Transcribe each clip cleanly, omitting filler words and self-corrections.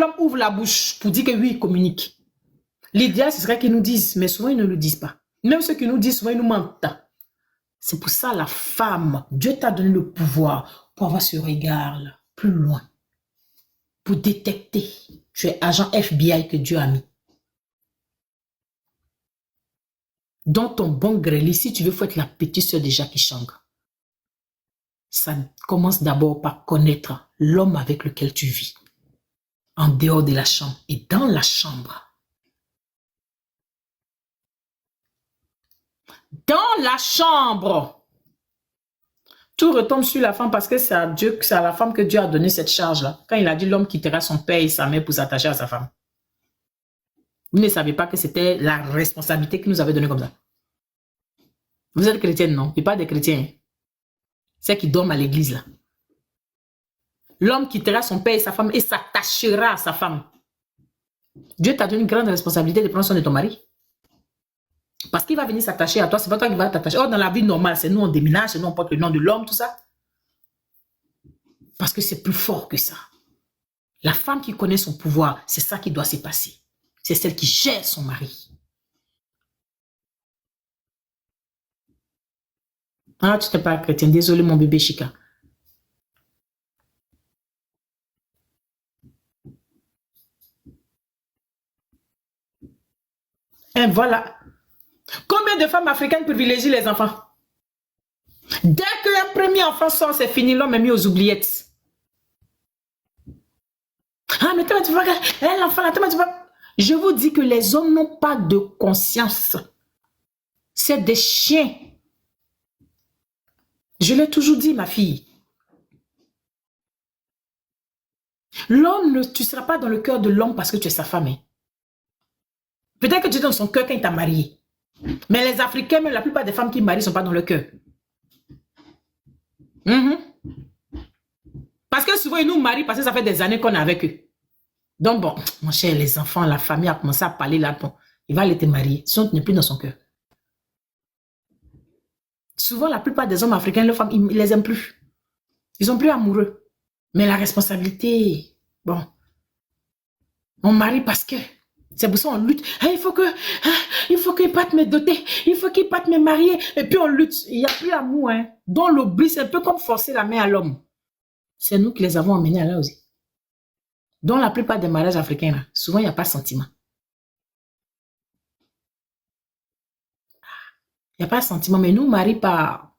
l'homme ouvre la bouche pour dire que oui, il communique. L'idéal, ce serait qu'ils nous disent, mais souvent, ils ne le disent pas. Même ceux qui nous disent, souvent, ils nous mentent. C'est pour ça, la femme, Dieu t'a donné le pouvoir pour avoir ce regard là, plus loin, pour détecter. Tu es agent FBI que Dieu a mis. Dans ton bon gré, si tu veux, il faut être la petite sœur de Jackie Chang. Ça commence d'abord par connaître l'homme avec lequel tu vis, en dehors de la chambre et dans la chambre. Dans la chambre, tout retombe sur la femme parce que c'est à la femme que Dieu a donné cette charge-là. Quand il a dit l'homme quittera son père et sa mère pour s'attacher à sa femme. Vous ne savez pas que c'était la responsabilité qu'il nous avait donnée comme ça. Vous êtes chrétienne, non? Et pas des chrétiens. C'est qui dorment à l'église, là. L'homme quittera son père et sa femme et s'attachera à sa femme. Dieu t'a donné une grande responsabilité de prendre soin de ton mari. Parce qu'il va venir s'attacher à toi, c'est pas toi qui vas t'attacher. Oh, dans la vie normale, c'est nous, on déménage, c'est nous, on porte le nom de l'homme, tout ça. Parce que c'est plus fort que ça. La femme qui connaît son pouvoir, c'est ça qui doit se passer. C'est celle qui gère son mari. Ah, tu n'es pas chrétien. Désolé, mon bébé Chika. Et voilà. Combien de femmes africaines privilégient les enfants? Dès que le premier enfant sort, c'est fini. L'homme est mis aux oubliettes. Ah, mais toi, tu vois, l'enfant là, tu vois. Je vous dis que les hommes n'ont pas de conscience. C'est des chiens. Je l'ai toujours dit, ma fille. L'homme, tu ne seras pas dans le cœur de l'homme parce que tu es sa femme. Hein. Peut-être que tu es dans son cœur quand il t'a marié. Mais les Africains, même la plupart des femmes qui marient ne sont pas dans le cœur. Parce que souvent, ils nous marient parce que ça fait des années qu'on est avec eux. Donc bon, mon cher, les enfants, la famille a commencé à parler là. Bon, il va aller te marier. Sinon, tu n'es plus dans son cœur. Souvent, la plupart des hommes africains, leurs femmes, ils ne les aiment plus. Ils sont plus amoureux. Mais la responsabilité, bon, on marie parce que, c'est pour ça qu'on lutte. Ah, il faut qu'il parte me doter. Il faut qu'il parte me marier. Et puis on lutte. Il n'y a plus l'amour. Hein. Donc l'oubli, c'est un peu comme forcer la main à l'homme. C'est nous qui les avons emmenés à là aussi. Dans la plupart des mariages africains, là, souvent, il n'y a pas de sentiment. Il n'y a pas de sentiment, mais nous, marie pas.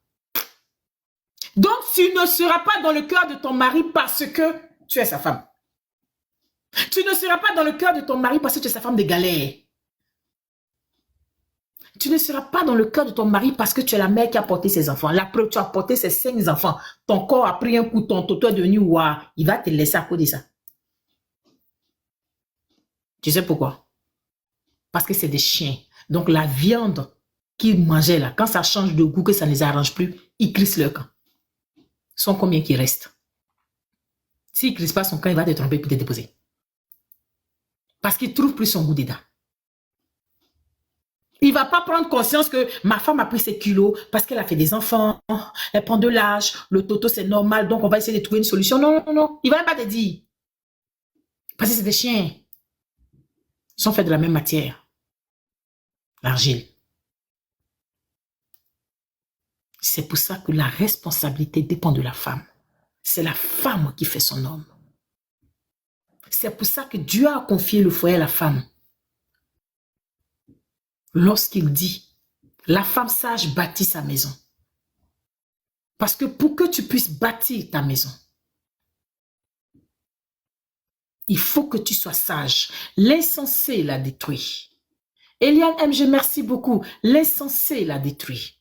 Donc, tu ne seras pas dans le cœur de ton mari parce que tu es sa femme. Tu ne seras pas dans le cœur de ton mari parce que tu es sa femme de galère. Tu ne seras pas dans le cœur de ton mari parce que tu es la mère qui a porté ses enfants. La preuve, tu as porté ses 5 enfants. Ton corps a pris un coup, ton toto est devenu ouah. Il va te laisser à cause de ça. Tu sais pourquoi? Parce que c'est des chiens. Donc, la viande qu'ils mangeaient là, quand ça change de goût, que ça ne les arrange plus, ils crissent leur camp. Ils sont combien qui restent? S'il ne crisse pas son camp, il va te tromper pour te déposer. Parce qu'il ne trouve plus son goût dedans. Il ne va pas prendre conscience que ma femme a pris ses kilos parce qu'elle a fait des enfants, elle prend de l'âge, le toto c'est normal, donc on va essayer de trouver une solution. Non, non, non, il ne va même pas te dire. Parce que c'est des chiens. Ils sont faits de la même matière. L'argile. C'est pour ça que la responsabilité dépend de la femme. C'est la femme qui fait son homme. C'est pour ça que Dieu a confié le foyer à la femme. Lorsqu'il dit, la femme sage bâtit sa maison. Parce que pour que tu puisses bâtir ta maison, il faut que tu sois sage. L'insensé l'a détruit. Eliane MG, merci beaucoup. L'insensé l'a détruit.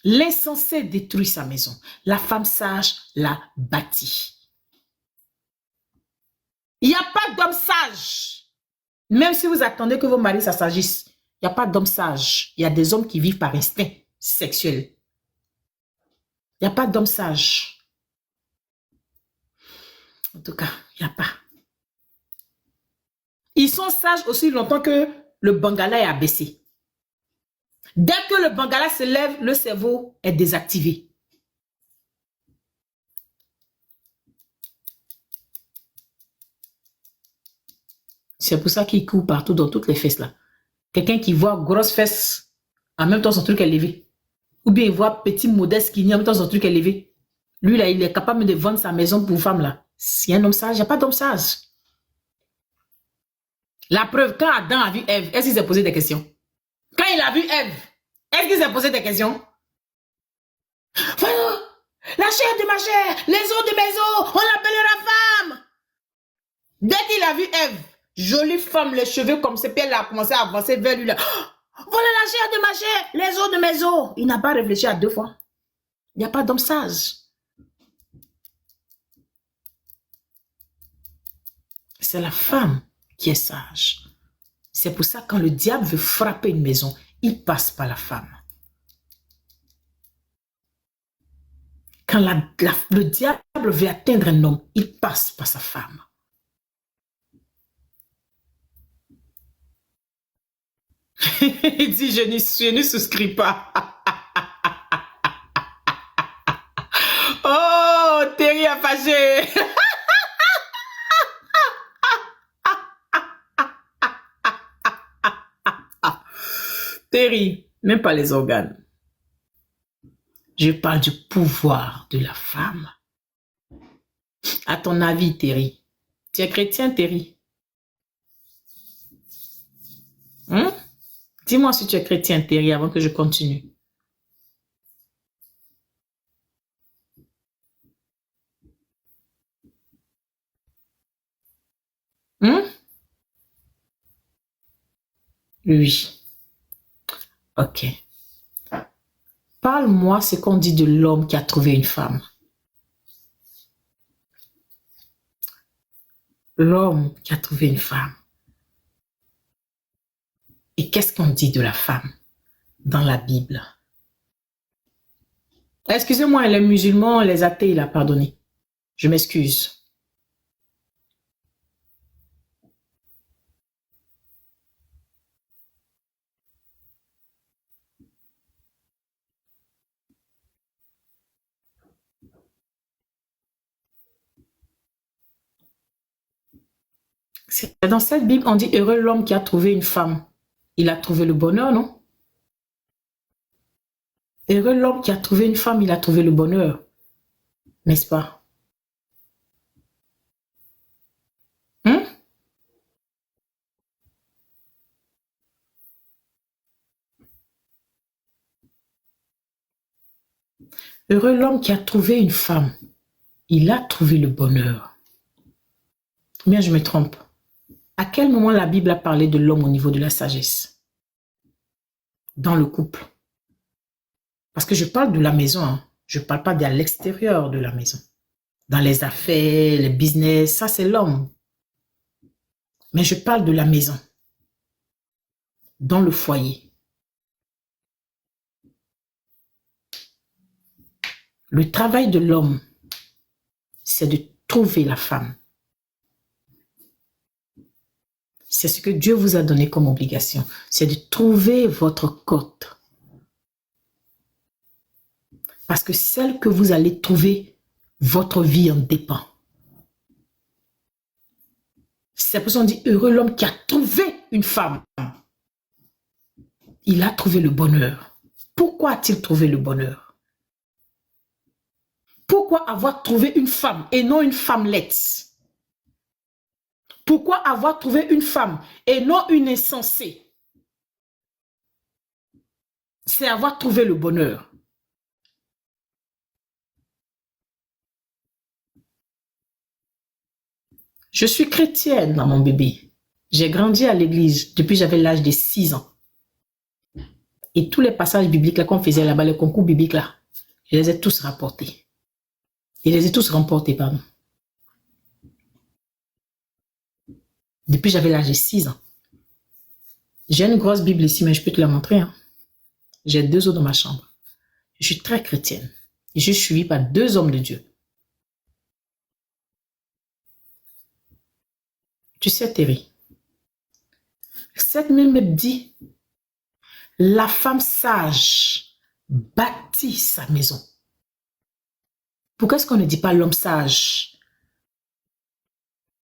L'insensé détruit sa maison. La femme sage l'a bâtie. Il n'y a pas d'homme sage. Même si vous attendez que vos maris s'assagissent, il n'y a pas d'homme sage. Il y a des hommes qui vivent par instinct sexuel. Il n'y a pas d'homme sage. En tout cas, il n'y a pas. Ils sont sages aussi longtemps que le bangala est abaissé. Dès que le bangala se lève, le cerveau est désactivé. C'est pour ça qu'il court partout dans toutes les fesses là. Quelqu'un qui voit grosse fesse, en même temps son truc est levé. Ou bien il voit petit modeste qui en même temps son truc est levé. Lui là, il est capable de vendre sa maison pour femme là. S'il y a un homme sage, il n'y a pas d'homme sage. La preuve, quand Adam a vu Ève, est-ce qu'il s'est posé des questions? Quand il a vu Ève, est-ce qu'il s'est posé des questions? Voilà, la chair de ma chair, les os de mes os, on l'appellera femme. Dès qu'il a vu Ève, jolie femme, les cheveux comme ses pieds, elle a commencé à avancer vers lui là. Voilà la chair de ma chair, les os de mes os. Il n'a pas réfléchi à deux fois. Il n'y a pas d'homme sage. C'est la femme qui est sage. C'est pour ça que quand le diable veut frapper une maison, il passe par la femme. Quand le diable veut atteindre un homme, il passe par sa femme. Il dit, je ne souscris pas. Oh, Terry a fâché. Terry, même pas les organes. Je parle du pouvoir de la femme. À ton avis, Terry, tu es chrétien, Terry? Dis-moi si tu es chrétien, Terry, avant que je continue. Oui. Ok. Parle-moi ce qu'on dit de l'homme qui a trouvé une femme. L'homme qui a trouvé une femme. Et qu'est-ce qu'on dit de la femme dans la Bible? Excusez-moi, les musulmans, les athées, il a pardonné. Je m'excuse. Dans cette Bible, on dit heureux l'homme qui a trouvé une femme. Il a trouvé le bonheur, non? Heureux l'homme qui a trouvé une femme, il a trouvé le bonheur. N'est-ce pas? Heureux l'homme qui a trouvé une femme. Il a trouvé le bonheur. Ou bien je me trompe? À quel moment la Bible a parlé de l'homme au niveau de la sagesse? Dans le couple. Parce que je parle de la maison. Hein. Je ne parle pas de l'extérieur de la maison. Dans les affaires, les business, ça c'est l'homme. Mais je parle de la maison. Dans le foyer. Le travail de l'homme, c'est de trouver la femme. C'est ce que Dieu vous a donné comme obligation. C'est de trouver votre cote. Parce que celle que vous allez trouver, votre vie en dépend. C'est pour ça qu'on dit heureux l'homme qui a trouvé une femme. Il a trouvé le bonheur. Pourquoi a-t-il trouvé le bonheur? Pourquoi avoir trouvé une femme et non une femmelette? Pourquoi avoir trouvé une femme et non une insensée? C'est avoir trouvé le bonheur. Je suis chrétienne dans mon bébé. J'ai grandi à l'église depuis j'avais l'âge de 6 ans. Et tous les passages bibliques qu'on faisait là-bas, les concours bibliques là, je les ai tous rapportés. Je les ai tous remportés, pardon. Depuis j'avais l'âge de 6 ans. J'ai une grosse Bible ici, mais je peux te la montrer. Hein. J'ai 2 autres dans ma chambre. Je suis très chrétienne. Et je suis suivie par 2 hommes de Dieu. Tu sais, Terry, cette même Bible dit, la femme sage bâtit sa maison. Pourquoi est-ce qu'on ne dit pas l'homme sage